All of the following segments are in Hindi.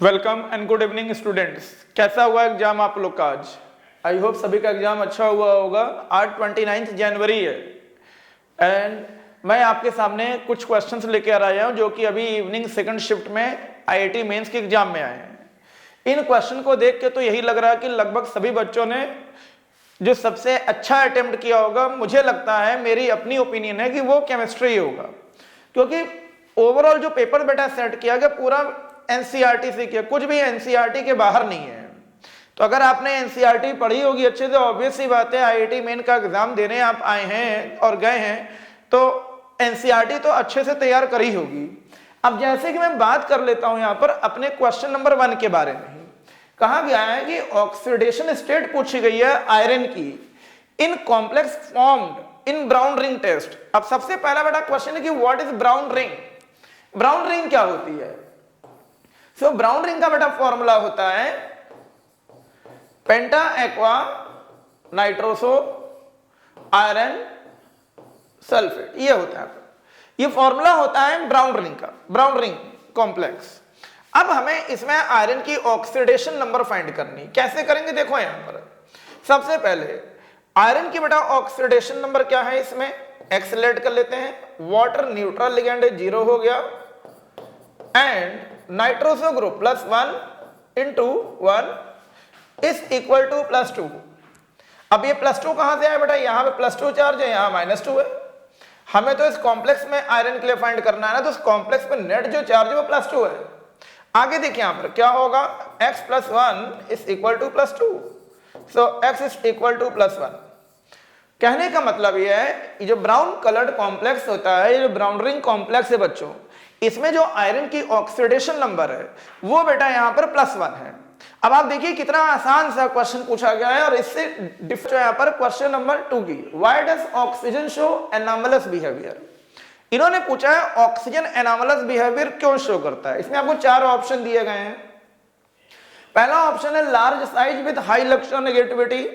Welcome and good evening students. कैसा हुआ एग्जाम आप लोग का आज? आई होप सभी का एग्जाम अच्छा हुआ होगा। आज 29 जनवरी है एंड मैं आपके सामने कुछ क्वेश्चंस लेकर आया हूं जो कि अभी इवनिंग सेकंड शिफ्ट में आईआईटी मेंस के एग्जाम में आए हैं। इन क्वेश्चन को देख के तो यही लग रहा है कि लगभग सभी बच्चों ने जो सबसे अच्छा अटेम्प्ट किया होगा, मुझे लगता है, मेरी अपनी ओपिनियन है कि वो केमिस्ट्री होगा, क्योंकि ओवरऑल जो पेपर बेटा सेट किया गया पूरा एनसीईआरटी से किया, कुछ भी एनसीईआरटी के बाहर नहीं है। तो अगर आपने एनसीईआरटी पढ़ी होगी अच्छे से, ऑब्वियस सी बात है आईआईटी मेन का एग्जाम देने आप आए हैं और गए हैं तो एनसीईआरटी तो अच्छे से तैयार करी होगी। अब जैसे कि मैं बात कर लेता हूं यहां पर अपने क्वेश्चन नंबर 1 के बारे में। कहा गया है कि ऑक्सीडेशन स्टेट पूछी गई है आयरन की in complex formed in brown ring test. अब सबसे पहला बेटा क्वेश्चन है कि what is brown ring? Brown ring क्या होती है? सो ब्राउन रिंग का बेटा फॉर्मूला होता है पेंटा एक्वा नाइट्रोसो आयरन सल्फेट, ये होता है। ये फॉर्मूला होता है ब्राउन रिंग का, ब्राउन रिंग कॉम्प्लेक्स। अब हमें इसमें आयरन की ऑक्सीडेशन नंबर फाइंड करनी, कैसे करेंगे? देखो यहां पर सबसे पहले आयरन की बेटा ऑक्सीडेशन नंबर क्या है, इसमें एक्सलेट कर लेते हैं। वाटर न्यूट्रल लिगेंड 0 हो गया and nitroso group +1 × 1 is equal to +2। अब ये +2 कहां से आया बेटा? यहां पे +2 चार्ज है, यहां -2 है। हमें तो इस कॉम्प्लेक्स में आयरन के लिए फाइंड करना है ना, तो इस कॉम्प्लेक्स में नेट जो चार्ज है वो +2 है। आगे देखिए यहां पर क्या होगा, x + 1 is equal to +2, so x is equal to +1। कहने का मतलब यह है ये जो ब्राउन कलर्ड कॉम्प्लेक्स होता है, ये जो ब्राउन रिंग कॉम्प्लेक्स है बच्चों, इसमें जो आयरन की ऑक्सीडेशन नंबर है वो बेटा यहां पर +1 है। अब आप देखिए कितना आसान सा क्वेश्चन पूछा गया है और इससे डिफरेंट यहां पर क्वेश्चन नंबर 2 की, why does oxygen show anomalous behaviour. इन्होंने पूछा है ऑक्सीजन एनॉमलस बिहेवियर क्यों शो करता है। इसमें आपको 4 ऑप्शन दिए गए हैं। पहला ऑप्शन है large size with high electronegativity.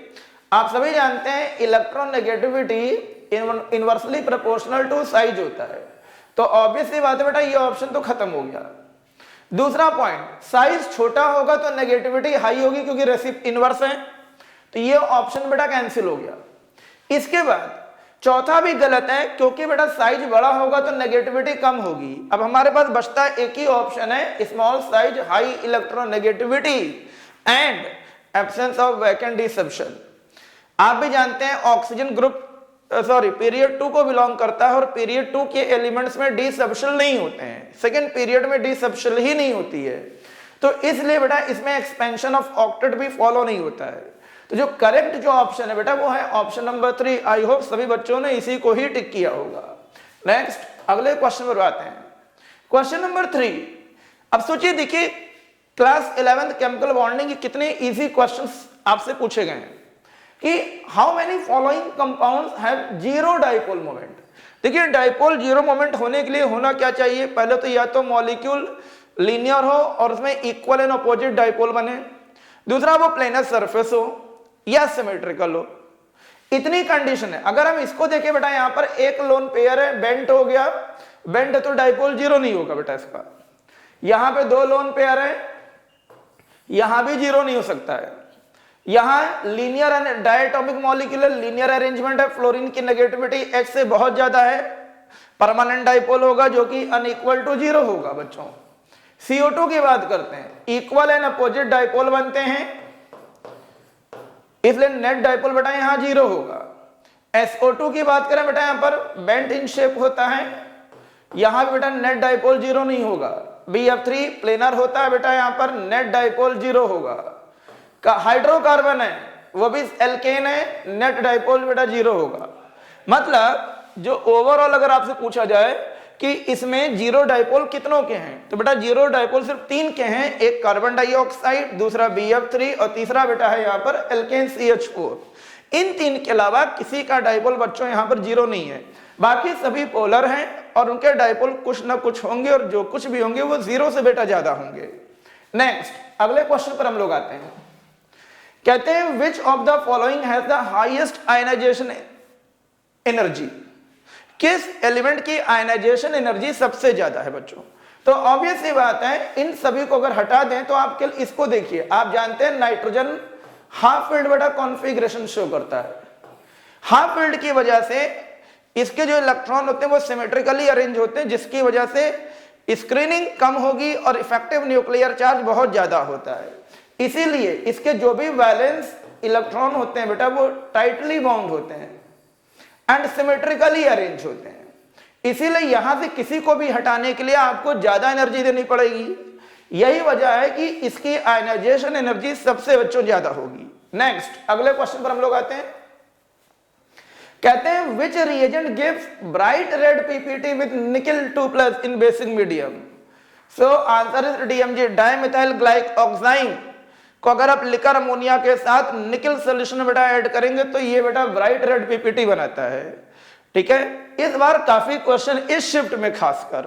आप सभी जानते हैं electronegativity inversely proportional to size होता है, तो ऑब्वियस सी बात है बेटा ये ऑप्शन तो खत्म हो गया। दूसरा पॉइंट, साइज छोटा होगा तो नेगेटिविटी हाई होगी क्योंकि रेसिप इनवर्स है, तो ये ऑप्शन बेटा कैंसिल हो गया। इसके बाद चौथा भी गलत है क्योंकि बेटा साइज बड़ा होगा तो नेगेटिविटी कम होगी। अब हमारे पास बचता है एक ही ऑप्शन है, small size high electronegativity and absence of vacant d subshell. आप भी जानते हैं ऑक्सीजन ग्रुप पीरियड 2 को बिलोंग करता है और पीरियड 2 के एलिमेंट्स में डिसब्शन नहीं होते हैं, सेकेंड पीरियड में डिसब्शन ही नहीं होती है, तो इसलिए बेटा इसमें एक्सपेंशन ऑफ ऑक्टेट भी फॉलो नहीं होता है। तो जो करेक्ट जो ऑप्शन है बेटा वो है ऑप्शन नंबर 3। आई होप सभी बच्चों ने इसी को ही टिक किया होगा। नेक्स्ट अगले क्वेश्चन पर आते हैं, क्वेश्चन नंबर 3। अब सोचिए, देखिए क्लास 11th केमिकल बॉन्डिंग के कितने इजी क्वेश्चंस आपसे पूछे गए हैं कि how many following compounds have zero dipole moment. देखिए डाइपोल जीरो मोमेंट होने के लिए होना क्या चाहिए? पहले तो या तो मॉलिक्यूल लीनियर हो और उसमें इक्वल एंड अपोजिट डाइपोल बने, दूसरा वो प्लेनर सरफेस हो या सिमेट्रिकल हो। इतनी कंडीशन है। अगर हम इसको देखें बेटा, यहां पर एक लोन पेयर है, बेंट हो गया, बेंट है तो डाइपोल जीरो नहीं होगा बेटा इसका। यहां पे 2 लोन पेयर है, यहां भी जीरो नहीं हो सकता है। यहां linear and diatomic molecular linear arrangement है, फ्लोरीन की नेगेटिविटी H से बहुत ज्यादा है, परमानेंट डाइपोल होगा जो कि अनइक्वल टू 0 होगा बच्चों। CO2 की बात करते हैं, इक्वल एंड अपोजिट डाइपोल बनते हैं, इसलिए नेट डाइपोल बेटा यहां 0 होगा। SO2 की बात करें बेटा, यहां पर बेंट इन शेप होता है, यहां भी बेटा नेट डाइपोल 0 नहीं होगा। BF3 प्लेनर होता है बेटा, यहां पर नेट डाइपोल 0 होगा। हाइड्रोकार्बन है वो भी एल्केन है, नेट डाइपोल बेटा 0 होगा। मतलब जो ओवरऑल अगर आपसे पूछा जाए कि इसमें 0 डाइपोल कितनों के हैं, तो बेटा 0 डाइपोल सिर्फ 3 के हैं, एक कार्बन डाइऑक्साइड, दूसरा BF3 और तीसरा बेटा है यहाँ पर एल्केन CH4। इन 3 के अलावा किसी का डाइपोल बच्चों यहाँ पर 0 नहीं है, बाकी सभी पोलर हैं और उनके डाइपोल कुछ ना कुछ होंगे और जो कुछ भी होंगे वो 0 से बेटा ज्यादा होंगे। नेक्स्ट अगले क्वेश्चन पर हम लोग आते हैं। कहते हैं which of the following has the highest ionization energy. किस एलिमेंट की आयनाइजेशन एनर्जी सबसे ज्यादा है बच्चों? तो ऑब्वियस सी बात है, इन सभी को अगर हटा दें तो आप केवल इसको देखिए, आप जानते हैं नाइट्रोजन हाफ फिल्ड बेटा कॉन्फ़िगरेशन शो करता है। हाफ फिल्ड की वजह से इसके जो इलेक्ट्रॉन होते हैं वो सिमेट्रिकली अरेंज होते हैं, जिसकी वजह से स्क्रीनिंग कम होगी और इफेक्टिव न्यूक्लियर चार्ज बहुत ज्यादा होता है। इसीलिए इसके जो भी वैलेंस इलेक्ट्रॉन होते हैं बेटा वो टाइटली बाउंड होते हैं एंड सिमेट्रिकली अरेंज होते हैं। इसीलिए यहां से किसी को भी हटाने के लिए आपको ज्यादा एनर्जी देनी पड़ेगी। यही वजह है कि इसकी आयनाइजेशन एनर्जी सबसे बच्चों ज्यादा होगी। नेक्स्ट अगले क्वेश्चन पर हम लोग आते हैं। कहते हैं which reagent gives bright red PPT with nickel 2+ in basic medium. So answer is DMG, dimethyl glyoxime को अगर आप लिकर अमोनिया के साथ निकल सोल्यूशन बेटा ऐड करेंगे तो ये बेटा ब्राइट रेड पीपीटी बनाता है। ठीक है, इस बार काफी क्वेश्चन इस शिफ्ट में खासकर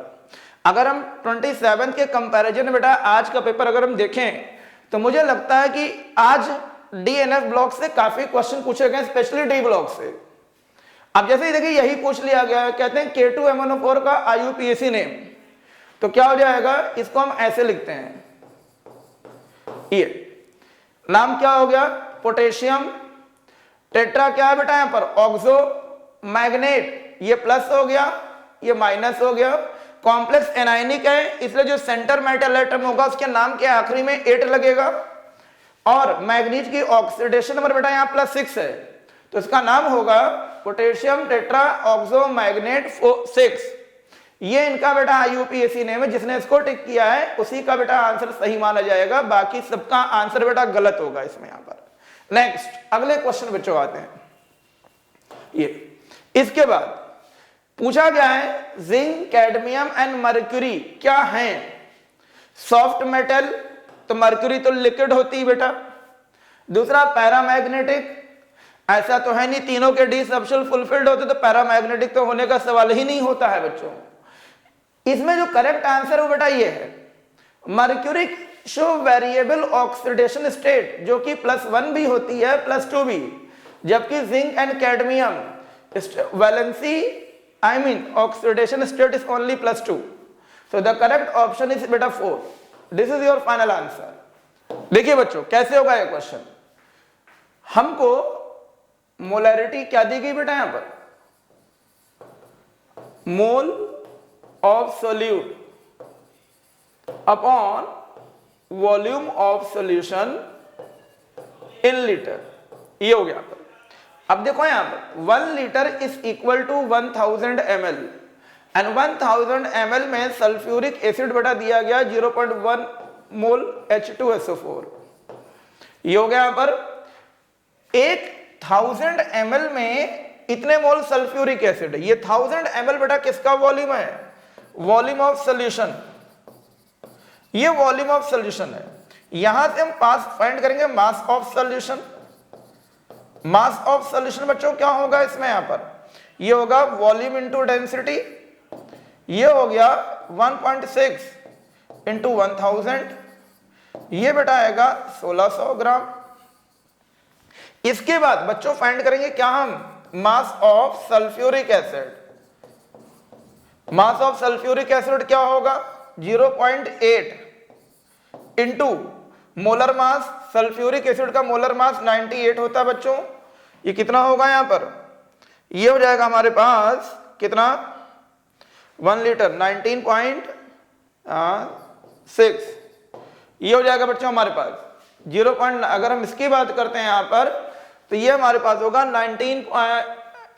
अगर हम 27 के कंपैरिजन बेटा आज का पेपर अगर हम देखें तो मुझे लगता है कि आज डीएनएफ ब्लॉक से काफी क्वेश्चन पूछे गए, स्पेशली डी ब्लॉक से। अब जैसे ही देखिए यही पूछ लिया गया है, कहते हैं K2MnO4 का IUPAC नेम, तो क्या हो जाएगा, इसको हम ऐसे लिखते हैं, ये नाम क्या हो गया, पोटेशियम, टेट्रा क्या है बेटा यहां पर ऑक्सो मैग्नेट, ये प्लस हो गया, ये माइनस हो गया। कॉम्प्लेक्स एनायनिक है, इसलिए जो सेंटर मेटल एटम होगा उसके नाम के आखिरी में 8 लगेगा। और मैग्नीज की ऑक्सीडेशन नंबर बेटा यहां +6 है, तो इसका नाम होगा पोटेशियम टेट्रा ऑक्सो मैग्नेट 6। ये इनका बेटा IUPAC नेम है, जिसने इसको टिक किया है उसी का बेटा आंसर सही माना जाएगा, बाकी सबका आंसर बेटा गलत होगा इसमें यहां पर। नेक्स्ट अगले क्वेश्चन बच्चों आते हैं। ये इसके बाद पूछा गया है जिंक, कैडमियम एंड मर्क्यूरी क्या हैं सॉफ्ट मेटल, तो मर्क्यूरी तो लिक्विड होती है बेटा। दूसरा पैरामैग्नेटिक, ऐसा तो है नहीं तीनों के डी सबशेल फुलफिल्ड होते तो पैरामैग्नेटिक तो होने का सवाल ही नहीं होता है बच्चों। इसमें जो करेक्ट आंसर है वो बेटा ये है mercuric show variable oxidation state, जो कि +1 भी होती है +2 भी, जबकि zinc and cadmium valency oxidation state is only +2। So the correct option is बेटा 4। This is your final answer. देखिए बच्चों कैसे होगा ये क्वेश्चन, हमको मोलैरिटी क्या दी गई बेटा यहां पर, mole of solute upon volume of solution in litre, ये हो गया। अब देखो यहां पर 1 litre is equal to 1000 ml and 1000 ml में सल्फ्यूरिक एसिड बेटा दिया गया 0.1 मोल H2SO4। ये हो गया यहां पर 1000 ml में इतने मोल सल्फ्यूरिक एसिड है। ये 1000 ml बेटा किसका वॉल्यूम है, वॉल्यूम ऑफ सॉल्यूशन, ये वॉल्यूम ऑफ सॉल्यूशन है। यहां से हम पास फाइंड करेंगे mass of solution. Mass of solution बच्चों क्या होगा इसमें, यहां पर ये होगा वॉल्यूम इंटू डेंसिटी, ये हो गया 1.6 इंटू 1000, ये बेटा आएगा 1600 ग्राम। इसके बाद बच्चों फाइंड करेंगे क्या हम, mass of sulphuric acid. Mass of sulphuric acid क्या होगा 0.8 into molar mass, sulphuric acid का मोलर मास 98 होता है बच्चों। ये कितना होगा यहां पर, ये हो जाएगा हमारे पास कितना 1 लीटर 19.6, ये हो जाएगा बच्चों हमारे पास 0. अगर हम इसकी बात करते हैं यहां पर तो ये हमारे पास होगा 19,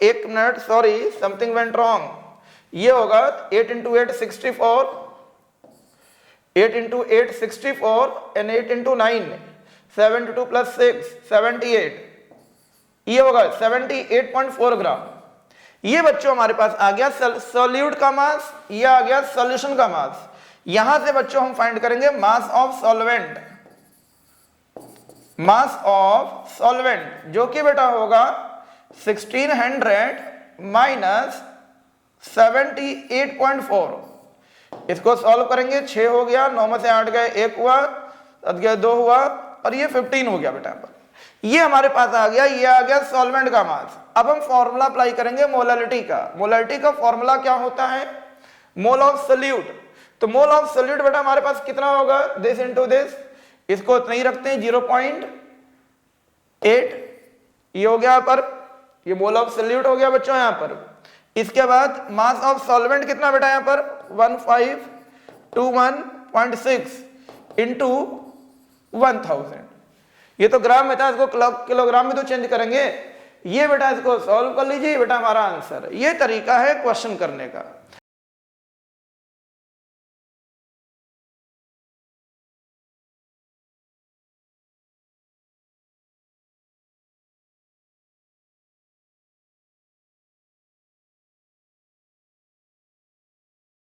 एक minute sorry something went wrong, ये होगा 8 इंटू 8 64, 8 इंटू 8 64 एंड 8 इंटू 9 72 + 6 78, ये होगा 78.4 ग्राम। ये बच्चों हमारे पास आ गया सॉल्यूट का मास, ये आ गया सॉल्यूशन का मास। यहां से बच्चों हम फाइंड करेंगे mass of solvent, mass of solvent जो कि बेटा होगा 1600 माइनस 78.4। इसको सॉल्व करेंगे 6 हो गया, 9 में से 8 गए 1 हुआ, 7 गया 2 हुआ और ये 15 हो गया बेटा पर। ये हमारे पास आ गया, ये आ गया सॉल्वेंट का मास। अब हम फॉर्मूला अप्लाई करेंगे मोलालिटी का। मोलालिटी का फॉर्मूला क्या होता है, मोल ऑफ सोल्यूट तो मोल ऑफ सॉल्यूट बेटा हमारे पास कितना होगा, दिस इनटू दिस, इसको इतना ही रखते हैं 0.8, ये हो गया यहाँ पर, ये मोल ऑफ सॉल्यूट हो गया बच्चों यहाँ पर। इसके बाद मास ऑफ सॉल्वेंट कितना बेटा यहाँ पर 1521.6 इंटू 1000। ये तो ग्राम में था, इसको किलोग्राम में तो चेंज करेंगे। ये बेटा इसको सॉल्व कर लीजिए, बेटा हमारा आंसर है। ये तरीका है क्वेश्चन करने का।